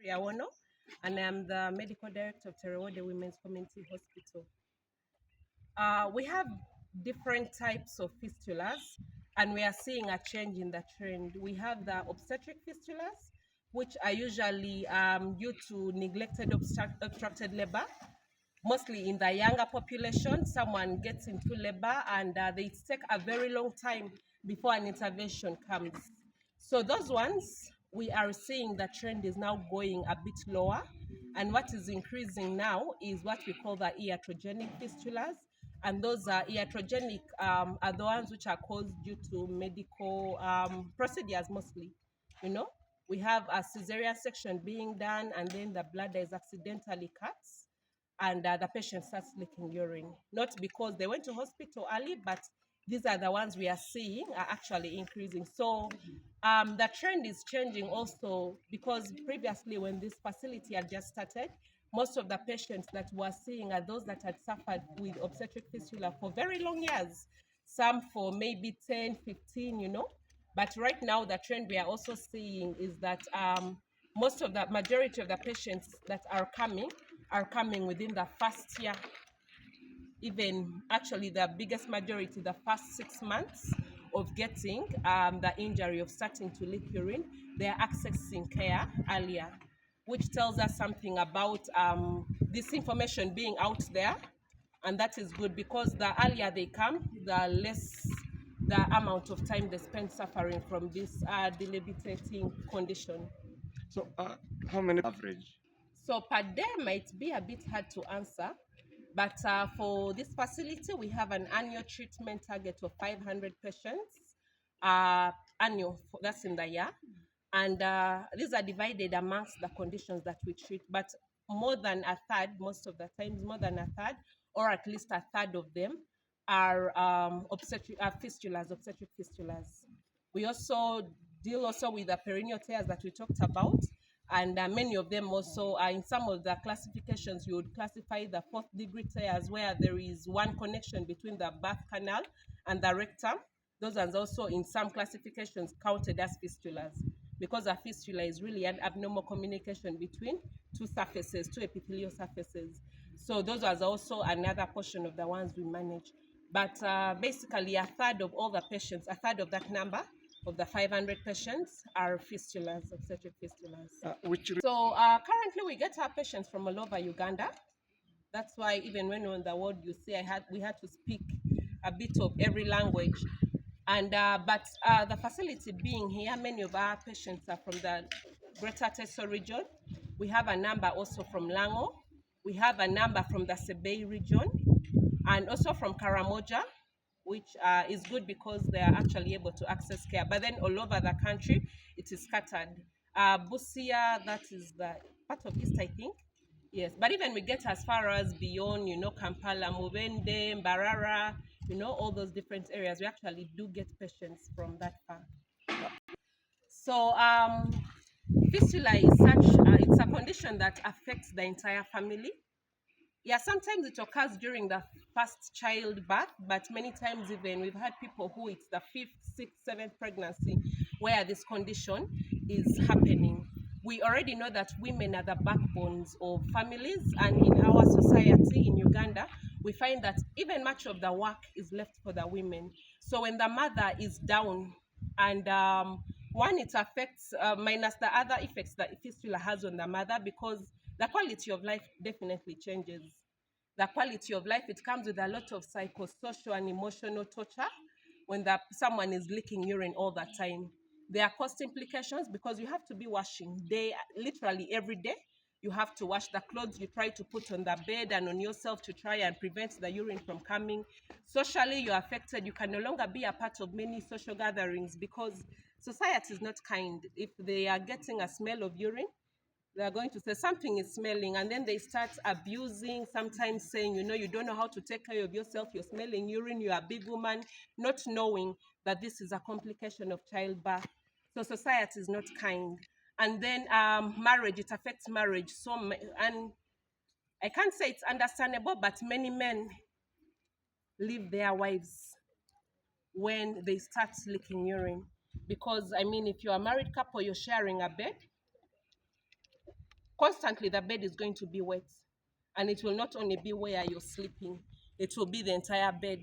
Mary Aono, and I'm the Medical Director of Terrewode Women's Community Hospital. We have different types of fistulas, and we are seeing a change in the trend. We have the obstetric fistulas, which are usually due to neglected obstructed labor, mostly in the younger population. Someone gets into labor and they take a very long time before an intervention comes. So those ones, we are seeing the trend is now going a bit lower. And what is increasing now is what we call the iatrogenic fistulas. And those are iatrogenic are the ones which are caused due to medical procedures mostly. You know, we have a cesarean section being done and then the bladder is accidentally cut and the patient starts leaking urine. Not because they went to hospital early, but these are the ones we are seeing are actually increasing. So the trend is changing also because previously when this facility had just started, most of the patients that we're seeing are those that had suffered with obstetric fistula for very long years, some for maybe 10, 15, you know. But right now, the trend we are also seeing is that most of the majority of the patients that are coming within the first year, even actually the biggest majority, the first 6 months of getting the injury of starting to leak urine, they are accessing care earlier, which tells us something about this information being out there. And that is good because the earlier they come, the less the amount of time they spend suffering from this debilitating condition. So, how many average? So per day might be a bit hard to answer, but for this facility, we have an annual treatment target of 500 patients, annual, that's in the year. And these are divided amongst the conditions that we treat, but more than a third, most of the times, more than a third, or at least a third of them are obstetric fistulas. We also deal also with the perineal tears that we talked about, and many of them also are in some of the classifications. You would classify the fourth degree tears where there is one connection between the birth canal and the rectum. Those are also in some classifications counted as fistulas because a fistula is really an abnormal communication between two surfaces, two epithelial surfaces. So those are also another portion of the ones we manage. But basically a third of all the patients, a third of that number of the 500 patients are fistulas, obstetric fistulas. So currently we get our patients from all over Uganda. That's why even when we're on the ward, you see we had to speak a bit of every language. And but the facility being here, many of our patients are from the Greater Teso region. We have a number also from Lango. We have a number from the Sebei region and also from Karamoja, which is good because they are actually able to access care. But then all over the country, it is scattered. Busia, that is the part of East, I think. Yes, but even we get as far as beyond, you know, Kampala, Mubende, Mbarara, you know, all those different areas. We actually do get patients from that far. So fistula is it's a condition that affects the entire family. Yeah, sometimes it occurs during the first childbirth, but many times even we've had people who it's the fifth, sixth, seventh pregnancy where this condition is happening. We already know that women are the backbones of families, and in our society in Uganda, we find that even much of the work is left for the women. So when the mother is down, and one, it affects minus the other effects that fistula has on the mother, because the quality of life definitely changes. The quality of life, it comes with a lot of psychosocial and emotional torture when someone is leaking urine all the time. There are cost implications because you have to be washing literally every day. You have to wash the clothes you try to put on the bed and on yourself to try and prevent the urine from coming. Socially, you're affected. You can no longer be a part of many social gatherings because society is not kind. If they are getting a smell of urine, they are going to say something is smelling, and then they start abusing, sometimes saying, you know, you don't know how to take care of yourself, you're smelling urine, you're a big woman, not knowing that this is a complication of childbirth. So society is not kind. And then marriage, it affects marriage. And I can't say it's understandable, but many men leave their wives when they start leaking urine. Because, I mean, if you're a married couple, you're sharing a bed, constantly the bed is going to be wet. And it will not only be where you're sleeping, it will be the entire bed.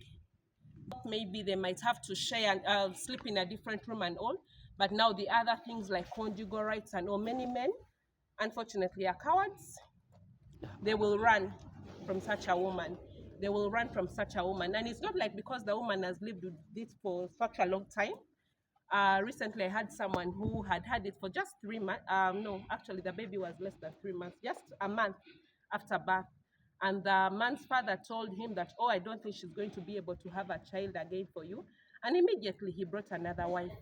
Maybe they might have to share and sleep in a different room and all. But now the other things like conjugal rights and all, many men, unfortunately, are cowards. They will run from such a woman. They will run from such a woman. And it's not like because the woman has lived with this for such a long time. Recently, I had someone who had it for just 3 months. No, actually, the baby was less than 3 months, just a month after birth. And the man's father told him that, oh, I don't think she's going to be able to have a child again for you. And immediately he brought another wife,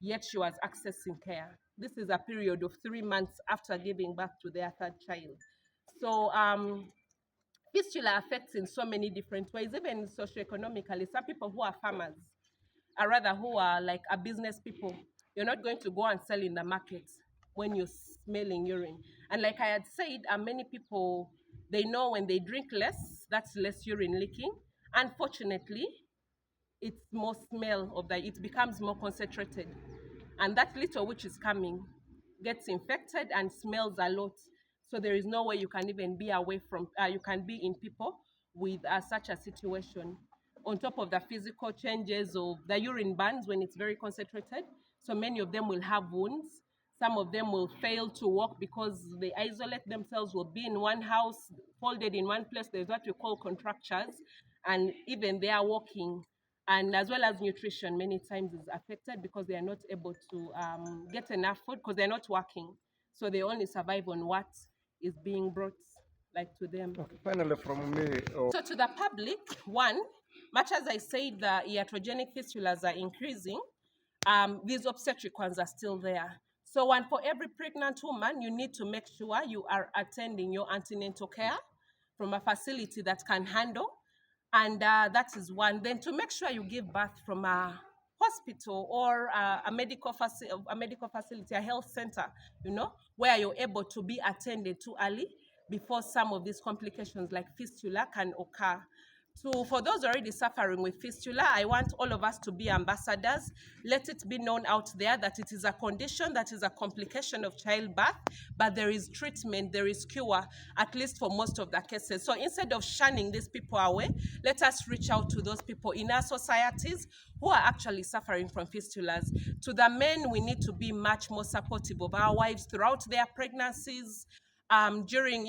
yet she was accessing care. This is a period of 3 months after giving birth to their third child. So fistula affects in so many different ways, even socioeconomically. Some people who are farmers, or rather who are like a business people, you're not going to go and sell in the market when you're smelling urine. And like I had said, many people, they know when they drink less, that's less urine leaking. Unfortunately, it's more smell of that, it becomes more concentrated. And that little which is coming gets infected and smells a lot. So there is no way you can even be away from, you can be in people with such a situation. On top of the physical changes of the urine burns when it's very concentrated. So many of them will have wounds. Some of them will fail to walk because they isolate themselves, will be in one house, folded in one place. There's what we call contractures. And even they are walking, and as well as nutrition many times is affected because they are not able to get enough food because they're not working. So they only survive on what is being brought like to them. Okay, finally from me. So to the public, one, much as I said the iatrogenic fistulas are increasing, these obstetric ones are still there. So one, for every pregnant woman, you need to make sure you are attending your antenatal care from a facility that can handle. And that is one. Then to make sure you give birth from a hospital or a medical facility, a health center, where you're able to be attended to early before some of these complications like fistula can occur. So for those already suffering with fistula, I want all of us to be ambassadors. Let it be known out there that it is a condition that is a complication of childbirth, but there is treatment, there is cure, at least for most of the cases. So instead of shunning these people away, let us reach out to those people in our societies who are actually suffering from fistulas. To the men, we need to be much more supportive of our wives throughout their pregnancies, during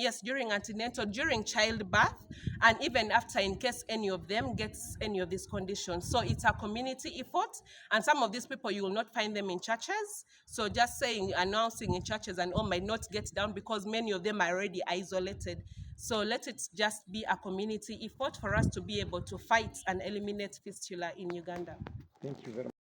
antenatal, during childbirth, and even after, in case any of them gets any of these conditions. So it's a community effort, and some of these people you will not find them in churches. So just saying, announcing in churches and all might not get down because many of them are already isolated. So let it just be a community effort for us to be able to fight and eliminate fistula in Uganda. Thank you very much.